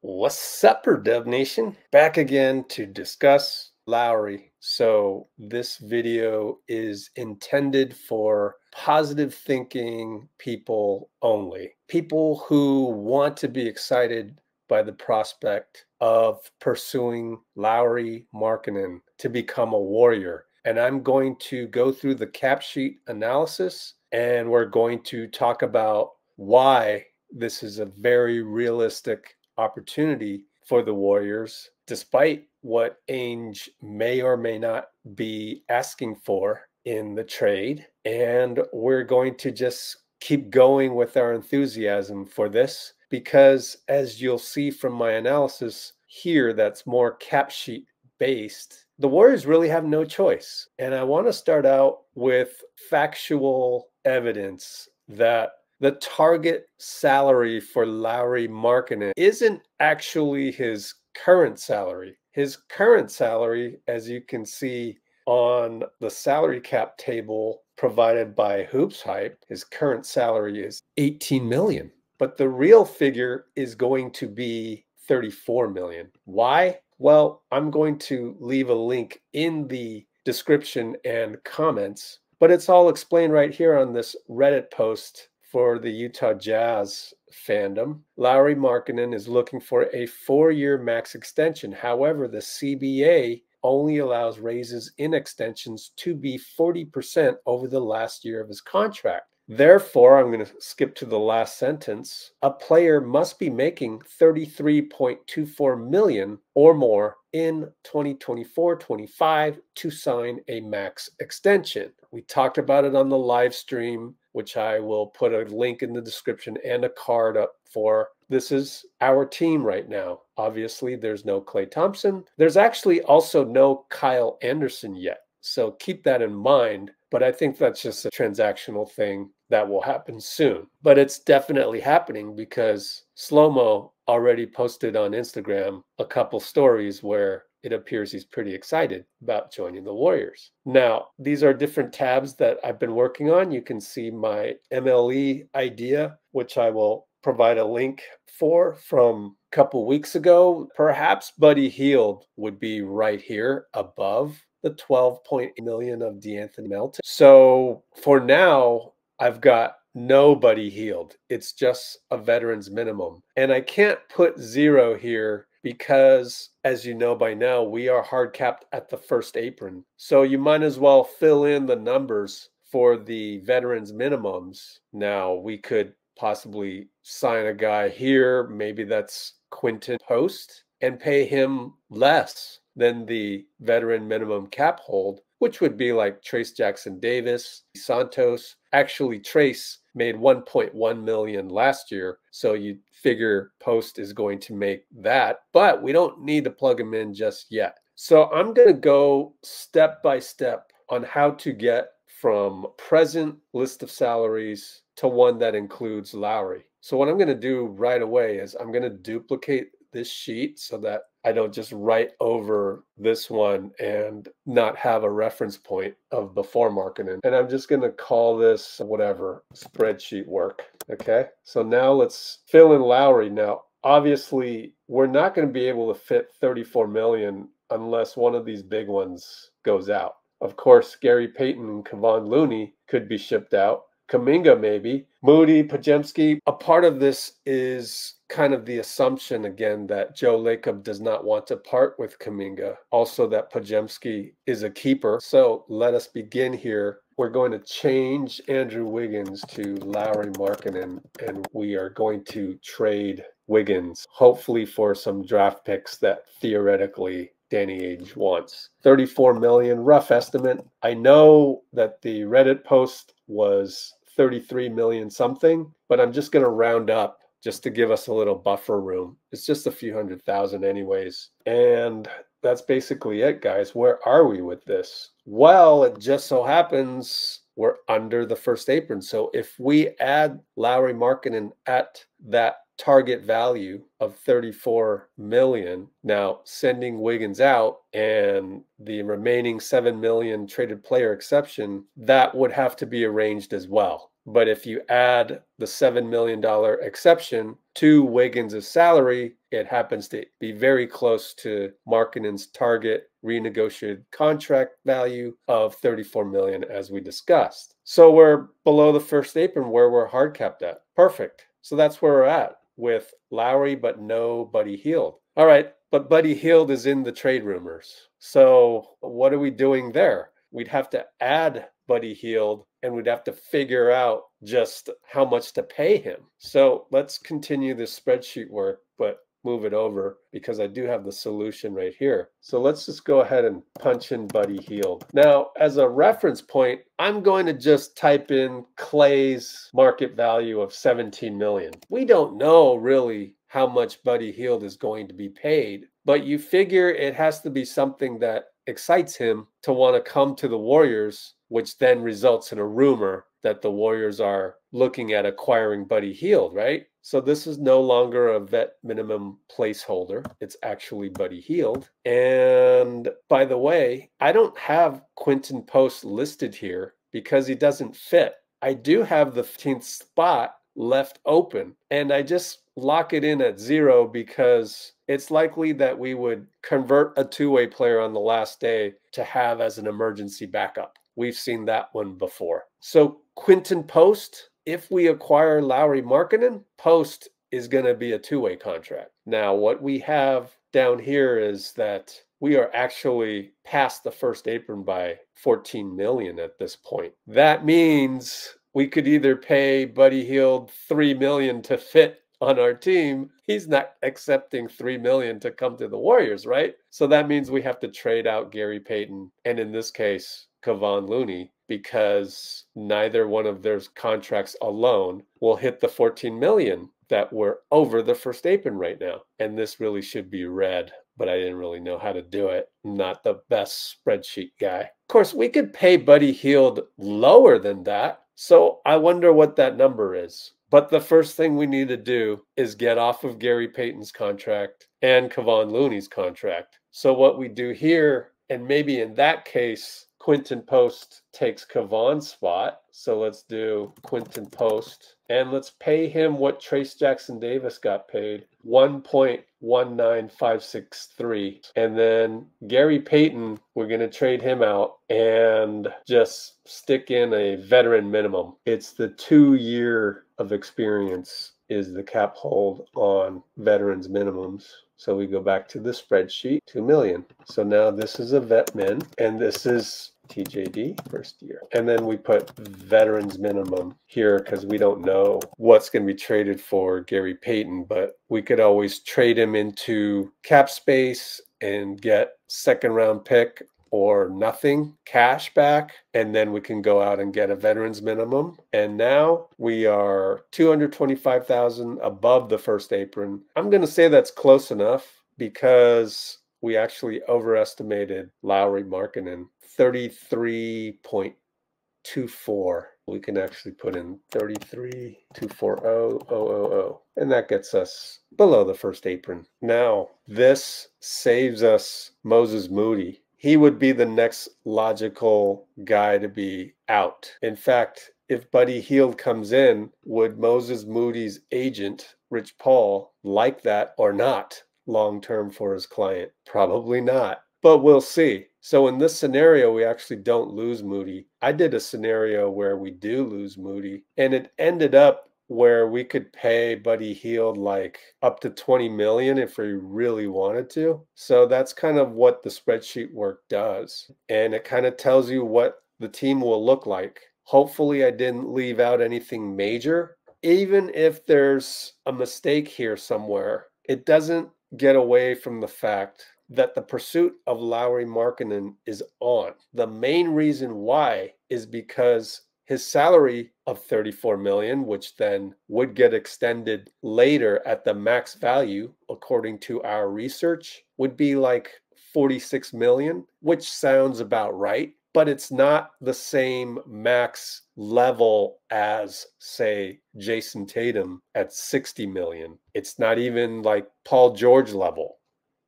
What's up, Dev Nation? Back again to discuss Lauri. So this video is intended for positive thinking people only. People who want to be excited by the prospect of pursuing Lauri Markkanen to become a Warrior. And I'm going to go through the cap sheet analysis, and we're going to talk about why this is a very realistic opportunity for the Warriors, despite what Ainge may or may not be asking for in the trade. And we're going to just keep going with our enthusiasm for this because, as you'll see from my analysis here, that's more cap sheet based. The Warriors really have no choice. And I want to start out with factual evidence that the target salary for Lauri Markkanen isn't actually his current salary. His current salary, as you can see on the salary cap table provided by HoopsHype, his current salary is 18 million. But the real figure is going to be 34 million. Why? Well, I'm going to leave a link in the description and comments, but it's all explained right here on this Reddit post for the Utah Jazz fandom. Lauri Markkanen is looking for a 4-year max extension. However, the CBA only allows raises in extensions to be 40% over the last year of his contract. Therefore, I'm going to skip to the last sentence. A player must be making 33.24 million or more in 2024-25 to sign a max extension. We talked about it on the live stream, which I will put a link in the description and a card up for. This is our team right now. Obviously, there's no Klay Thompson. There's actually also no Kyle Anderson yet. So keep that in mind. But I think that's just a transactional thing that will happen soon. But it's definitely happening because Slow-Mo already posted on Instagram a couple stories where it appears he's pretty excited about joining the Warriors. Now, these are different tabs that I've been working on. You can see my MLE idea, which I will provide a link for from a couple weeks ago. Perhaps Buddy Hield would be right here above the 12 million of D'Anthony Melton. So for now, I've got no Buddy Hield. It's just a veteran's minimum. And I can't put 0 here because, as you know by now, we are hard capped at the first apron. So you might as well fill in the numbers for the veterans minimums. Now, we could possibly sign a guy here, maybe that's Quinten Post, and pay him less than the veteran minimum cap hold, which would be like Trayce Jackson-Davis, Santos. Actually, Trayce made 1.1 million last year, so you figure Post is going to make that, but we don't need to plug him in just yet. So I'm going to go step by step on how to get from present list of salaries to one that includes Lauri. So what I'm going to do right away is I'm going to duplicate this sheet so that I don't just write over this one and not have a reference point of before Markkanen. And I'm just going to call this whatever, spreadsheet work. Okay. So now let's fill in Lauri. Now, obviously, we're not going to be able to fit 34 million unless one of these big ones goes out. Of course, Gary Payton and Kevon Looney could be shipped out. Kuminga maybe. Moody, Podziemski. A part of this is kind of the assumption, again, that Joe Lacob does not want to part with Kuminga. Also that Podziemski is a keeper. So let us begin here. We're going to change Andrew Wiggins to Lauri Markkanen, and we are going to trade Wiggins, hopefully for some draft picks that theoretically Danny Ainge wants. 34 million, rough estimate. I know that the Reddit post was 33 million something, but I'm just going to round up just to give us a little buffer room. It's just a few $100,000 anyways. And that's basically it, guys. Where are we with this? Well, it just so happens we're under the first apron. So if we add Lauri Markkanen at that target value of 34 million, now sending Wiggins out and the remaining 7 million traded player exception, that would have to be arranged as well. But if you add the $7 million exception to Wiggins' salary, it happens to be very close to Markkanen's target renegotiated contract value of 34 million, as we discussed. So we're below the first apron where we're hard capped at. Perfect. So that's where we're at with Lauri, but no Buddy Hield. All right, but Buddy Hield is in the trade rumors. So what are we doing there? We'd have to add Buddy Hield, and we'd have to figure out just how much to pay him. So let's continue this spreadsheet work, but move it over because I do have the solution right here. So let's just go ahead and punch in Buddy Hield. Now, as a reference point, I'm going to just type in Klay's market value of 17 million. We don't know really how much Buddy Hield is going to be paid, but you figure it has to be something that excites him to want to come to the Warriors, which then results in a rumor that the Warriors are looking at acquiring Buddy Hield, right? So this is no longer a vet minimum placeholder. It's actually Buddy Hield. And by the way, I don't have Quinten Post listed here because he doesn't fit. I do have the 15th spot left open, and I just lock it in at 0 because it's likely that we would convert a two-way player on the last day to have as an emergency backup. We've seen that one before. So Quinten Post, if we acquire Lauri Markkanen, Post is going to be a two-way contract. Now, what we have down here is that we are actually past the first apron by 14 million at this point. That means we could either pay Buddy Hield 3 million to fit on our team. He's not accepting 3 million to come to the Warriors, right? So that means we have to trade out Gary Payton, and in this case, Kevon Looney, because neither one of their contracts alone will hit the 14 million that we're over the first apron right now. And this really should be red, but I didn't really know how to do it. I'm not the best spreadsheet guy. Of course, we could pay Buddy Hield lower than that. So I wonder what that number is. But the first thing we need to do is get off of Gary Payton's contract and Kevon Looney's contract. So what we do here, and maybe in that case, Quinten Post takes Kevon's spot. So let's do Quinten Post. And let's pay him what Trayce Jackson-Davis got paid, 1.19563. And then Gary Payton, we're going to trade him out and just stick in a veteran minimum. It's the 2 year of experience is the cap hold on veterans minimums. So we go back to the spreadsheet, 2 million. So now this is a vet min, and this is TJD, first year. And then we put veterans minimum here because we don't know what's going to be traded for Gary Payton, but we could always trade him into cap space and get second round pick or nothing cash back, and then we can go out and get a veterans minimum. And now we are 225,000 above the first apron. I'm going to say that's close enough because we actually overestimated Lauri Markkanen, 33.24. We can actually put in 33,240,000, and that gets us below the first apron. Now, this saves us Moses Moody. He would be the next logical guy to be out. In fact, if Buddy Hield comes in, would Moses Moody's agent, Rich Paul, like that or not long-term for his client? Probably not, but we'll see. So in this scenario, we actually don't lose Moody. I did a scenario where we do lose Moody, and it ended up where we could pay Buddy Hield like up to 20 million if we really wanted to. So that's kind of what the spreadsheet work does. And it kind of tells you what the team will look like. Hopefully I didn't leave out anything major. Even if there's a mistake here somewhere, it doesn't get away from the fact that the pursuit of Lauri Markkanen is on. The main reason why is because his salary of 34 million, which then would get extended later at the max value, according to our research, would be like 46 million, which sounds about right, but it's not the same max level as, say, Jason Tatum at 60 million. It's not even like Paul George level.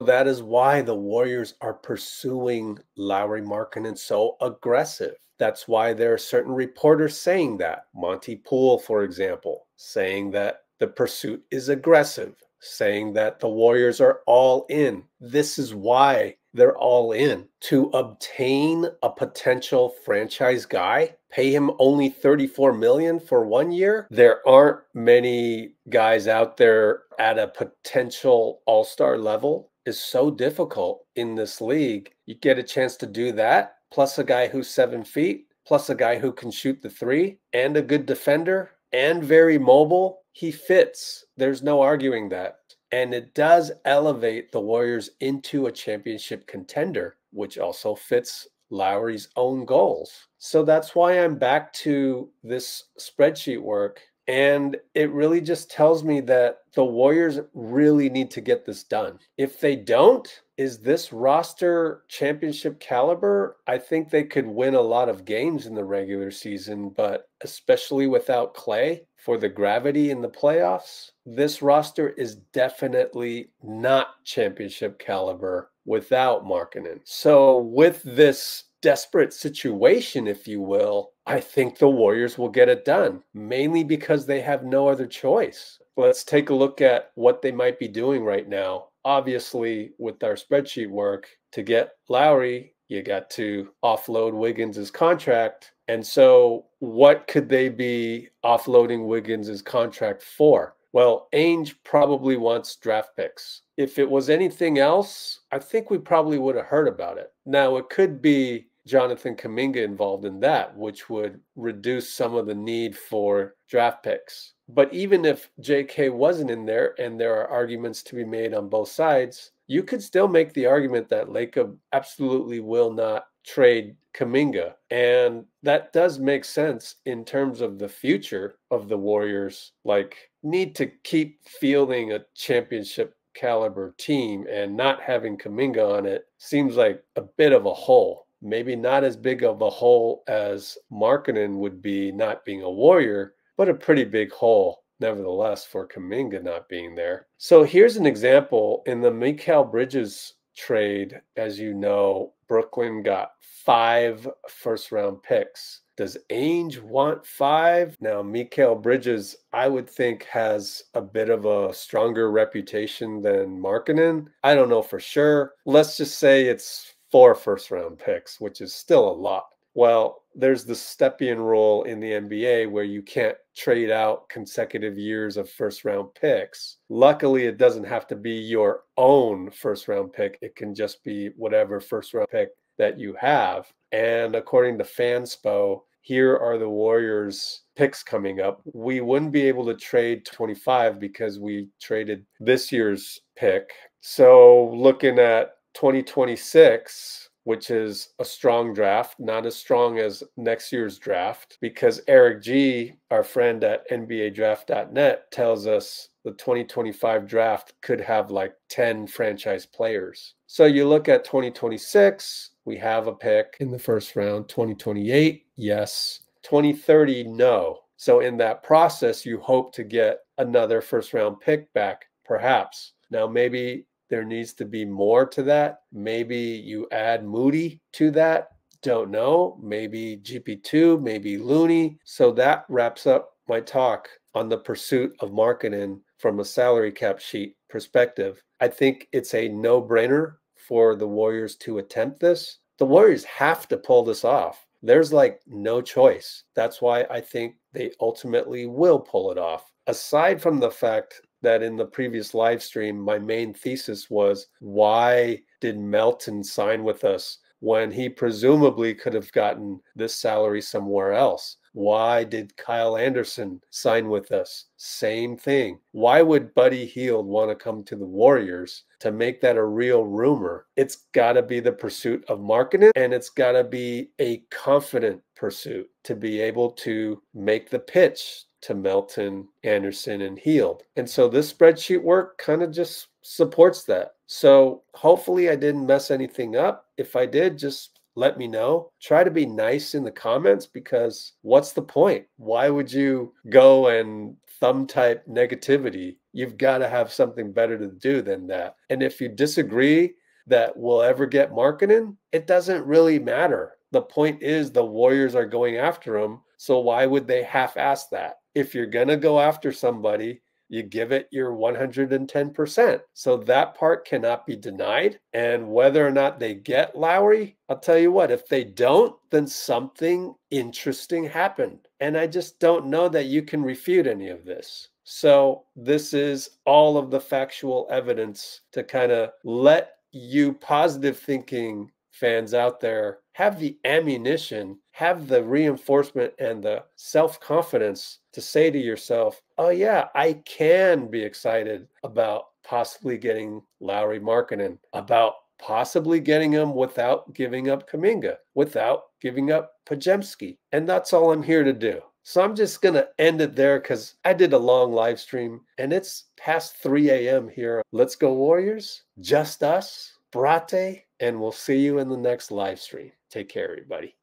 That is why the Warriors are pursuing Lauri Markkanen so aggressive. That's why there are certain reporters saying that. Monty Poole, for example, saying that the pursuit is aggressive. saying that the Warriors are all in. This is why they're all in. To obtain a potential franchise guy, pay him only $34 million for 1 year. There aren't many guys out there at a potential all-star level. Is so difficult in this league. You get a chance to do that, plus a guy who's 7 feet, plus a guy who can shoot the three, and a good defender, and very mobile. He fits. There's no arguing that. And it does elevate the Warriors into a championship contender, which also fits Lauri's own goals. So that's why I'm back to this spreadsheet work. And it really just tells me that the Warriors really need to get this done. If they don't, is this roster championship caliber? I think they could win a lot of games in the regular season, but especially without Klay for the gravity in the playoffs, this roster is definitely not championship caliber without Markkanen. So with this desperate situation, if you will, I think the Warriors will get it done, mainly because they have no other choice. Let's take a look at what they might be doing right now. Obviously, with our spreadsheet work, to get Lauri, you got to offload Wiggins' contract. And so what could they be offloading Wiggins' contract for? Well, Ainge probably wants draft picks. If it was anything else, I think we probably would have heard about it. Now, it could be Jonathan Kuminga involved in that, which would reduce some of the need for draft picks. But even if JK wasn't in there, and there are arguments to be made on both sides, you could still make the argument that Lacob absolutely will not trade Kuminga. And that does make sense in terms of the future of the Warriors. Like, need to keep fielding a championship caliber team, and not having Kuminga on it seems like a bit of a hole. Maybe not as big of a hole as Markkanen would be not being a Warrior, but a pretty big hole nevertheless for Kuminga not being there. So here's an example. In the Mikal Bridges trade, as you know, Brooklyn got 5 first-round picks. Does Ainge want 5? Now, Mikal Bridges, I would think, has a bit of a stronger reputation than Markkanen. I don't know for sure. Let's just say it's 4 first-round picks, which is still a lot. Well, there's the Stepien Rule in the NBA where you can't trade out consecutive years of first-round picks. Luckily, it doesn't have to be your own first-round pick. It can just be whatever first-round pick that you have. And according to Fanspo, here are the Warriors' picks coming up. We wouldn't be able to trade 25 because we traded this year's pick. So looking at 2026, which is a strong draft, not as strong as next year's draft, because Eric G., our friend at NBADraft.net, tells us the 2025 draft could have like 10 franchise players. So you look at 2026, we have a pick in the first round. 2028, yes. 2030, no. So in that process, you hope to get another first round pick back, perhaps. Now, maybe there needs to be more to that. Maybe you add Moody to that. Don't know. Maybe GP2, maybe Looney. So that wraps up my talk on the pursuit of Markkanen from a salary cap sheet perspective. I think it's a no-brainer for the Warriors to attempt this. The Warriors have to pull this off. There's like no choice. That's why I think they ultimately will pull it off. Aside from the fact that in the previous live stream, my main thesis was, why did Melton sign with us when he presumably could have gotten this salary somewhere else? Why did Kyle Anderson sign with us? Same thing. Why would Buddy Hield want to come to the Warriors to make that a real rumor? It's got to be the pursuit of Markkanen, and it's got to be a confident pursuit to be able to make the pitch to Melton, Anderson, and Hield. And so this spreadsheet work kind of just supports that. So hopefully I didn't mess anything up. If I did, just let me know. Try to be nice in the comments, because what's the point? Why would you go and thumb type negativity? You've got to have something better to do than that. And if you disagree that we'll ever get Markkanen, it doesn't really matter. The point is the Warriors are going after him. So why would they half-ass that? If you're going to go after somebody, you give it your 110%. So that part cannot be denied. And whether or not they get Lauri, I'll tell you what, if they don't, then something interesting happened. And I just don't know that you can refute any of this. So this is all of the factual evidence to kind of let you positive thinking fans out there have the ammunition, have the reinforcement and the self-confidence to say to yourself, oh yeah, I can be excited about possibly getting Lauri Markkanen, about possibly getting him without giving up Kuminga, without giving up Podziemski. And that's all I'm here to do. So I'm just going to end it there because I did a long live stream and it's past 3 a.m. here. Let's Go Warriors, just us, Brate, and we'll see you in the next live stream. Take care, everybody.